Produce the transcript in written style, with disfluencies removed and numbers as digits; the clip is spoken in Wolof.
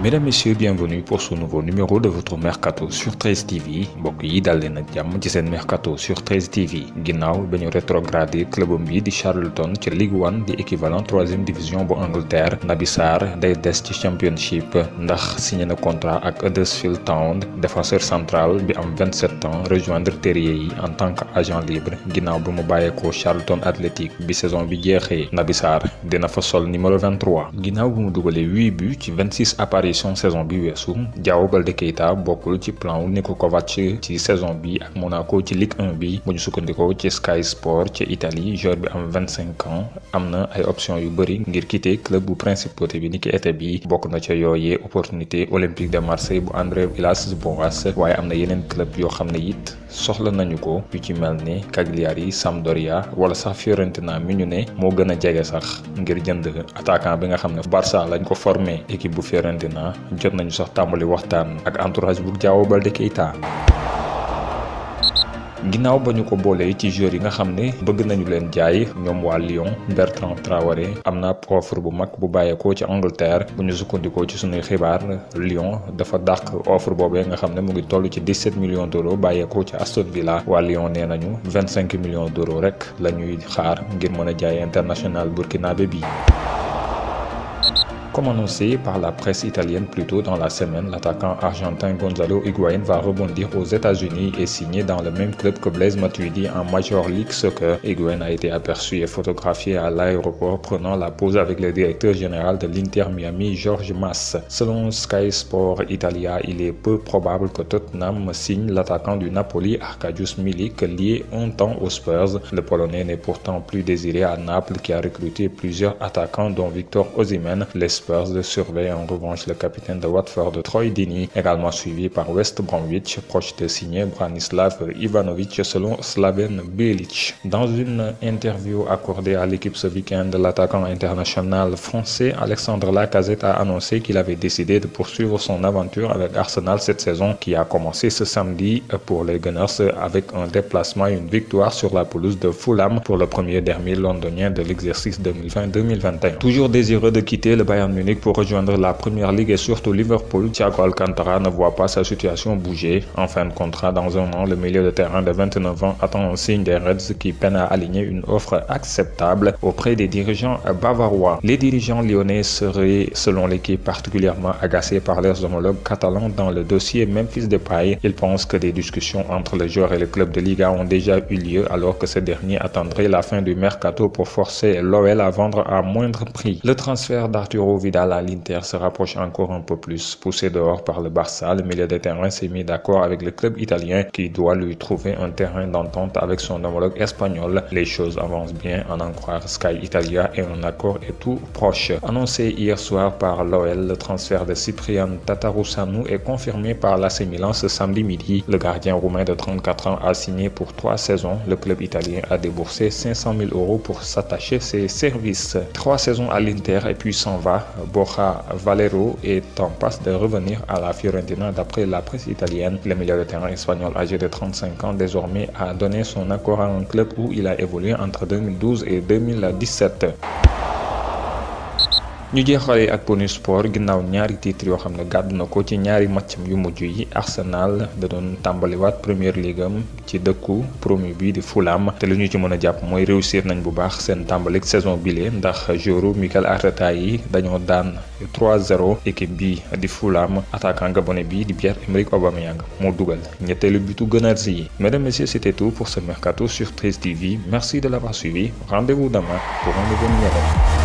Mesdames, Messieurs, bienvenue pour ce nouveau numéro de votre Mercato sur 13 TV. mbokk yi dal leen ak jàmm ci seen Mercato sur 13 TV ginnaaw ba ñu rétrogradé clubam bi di Charlton ci Ligue 1 di équivalent 3e division bu Angleterre. Naby Sarr day des ci Championship ndax signé na contrat ak Huddersfield Town, défenseur central bi am 27 ans rejoindre terrier yi en tant que agent libre ginnaaw bi mu bàyyeekoo Charlton Athletic bi saison bi jeexee. Naby Sarr dina fa sol numéro 23 ginnaaw bi mu dugalee 8 buts ci 26 apparitions saison bi weesu. Diao Baldé Keita bokkul ci plan wu Niko Kovac ci saison bi ak Monaco ci Ligue 1 bi bu ñu sukkandikoo ci Sky Sport ci Italie. Joueur bi am 25 ans am na ay options yu bëri ngir quitter club bu Principauté bi niki été bi. bokk na ca yooyee opportunité Olympique de Marseille bu André Villas-Boas, waaye am na yeneen club yoo xam ne it soxla nañu ko yu ci mel ni Cagliari, Sampdoria wala sax Fiorentina mi ñu ne moo gën a jege sax ngir jënd attaquant bi nga xam ne Barça lañ ko formé. Équipe bu Fiorentina jot nañu sax tàmbali waxtaan ak entourage bu Diao Baldé Keita. ginnaaw ba ñu ko boolee ci joueurs yi nga xam ne bëgg nañu leen jaay ñoom waa Lyon, Bertrand Traoré am na offre bu mag bu bàyyeekoo ci Angleterre. bu ñu sukkandikoo ci sunuy xibaar Lyon dafa dàq offre boobee nga xam ne mu ngi toll ci 17 millions d'euros bàyyeekoo ci Aston Villa. waa Lyon nee nañu 25 millions d'euros rek la ñuy xaar ngir mën a jaay international burkinabé bi. Comme annoncé par la presse italienne plus tôt dans la semaine, l'attaquant argentin Gonzalo Higuaín va rebondir aux États-Unis et signer dans le même club que Blaise Matuidi en Major League Soccer. Higuaín a été aperçu et photographié à l'aéroport prenant la pause avec le directeur général de l'Inter Miami, Jorge Mas. Selon Sky Sport Italia, il est peu probable que Tottenham signe l'attaquant du Napoli, Arkadiusz Milik, lié un temps aux Spurs. Le Polonais n'est pourtant plus désiré à Naples, qui a recruté plusieurs attaquants dont Victor Osimhen. Les Spurs surveillent en revanche le capitaine de Watford, Troy Deeney, également suivi par West Bromwich, proche de signer Branislav Ivanovic selon Slaven Bilic. Dans une interview accordée à l'équipe ce week-end, l'attaquant international français Alexandre Lacazette a annoncé qu'il avait décidé de poursuivre son aventure avec Arsenal cette saison, qui a commencé ce samedi pour les Gunners avec un déplacement et une victoire sur la pelouse de Fulham pour le premier derby londonien de l'exercice 2020-2021. Toujours désireux de quitter le Bayern Munich pour rejoindre la Première Ligue et surtout Liverpool, Thiago Alcantara ne voit pas sa situation bouger. En fin de contrat dans un an, le milieu de terrain de 29 ans attend un signe des Reds qui peinent à aligner une offre acceptable auprès des dirigeants bavarois. Les dirigeants lyonnais seraient, selon l'équipe, particulièrement agacés par leurs homologues catalans dans le dossier Memphis Depay. Ils pensent que des discussions entre le joueur et le club de Liga ont déjà eu lieu, alors que ce dernier attendrait la fin du mercato pour forcer l'OL à vendre à moindre prix. Le transfert d'Arturo Vidal à l'Inter se rapproche encore un peu plus. Poussé dehors par le Barça, le milieu de terrain s'est mis d'accord avec le club italien qui doit lui trouver un terrain d'entente avec son homologue espagnol. Les choses avancent bien, en croire Sky Italia, et un accord est tout proche. Annoncé hier soir par l'OL, le transfert de Cyprien Tatarusanu est confirmé par l'AC Milan ce samedi midi. Le gardien roumain de 34 ans a signé pour 3 saisons. Le club italien a déboursé 500 000 € pour s'attacher ses services. 3 saisons à l'Inter et puis s'en va. Borja Valero est en passe de revenir à la Fiorentina d'après la presse italienne. Le milieu de terrain espagnol âgé de 35 ans désormais a donné son accord à un club où il a évolué entre 2012 et 2017. ñu jeexalee ak bonus sport ginnaaw ñaari titre yoo xam ne gàddu na ko ci ñaari matcham yu mujj yi. Arsenal da doon tàmbaliwaat Premier League am ci dëkku promu bi di Fulham, te li ñu ci mën a jàpp mooy réussir nañ bu baax seen tàmbalik saison bile ndax joueur Mikel Arteta yi dañoo daan 3-0 équipe bi di Fulham. Attaquant gabonais bi di Pierre-Emerick Aubameyang moo dugal ñetteelu bitu Gunners yi. Mesdames et messieurs, c'était tout pour ce Mercato sur 13 TV. Merci de l'avoir suivi. Rendez-vous demain pour un nouveau numéro.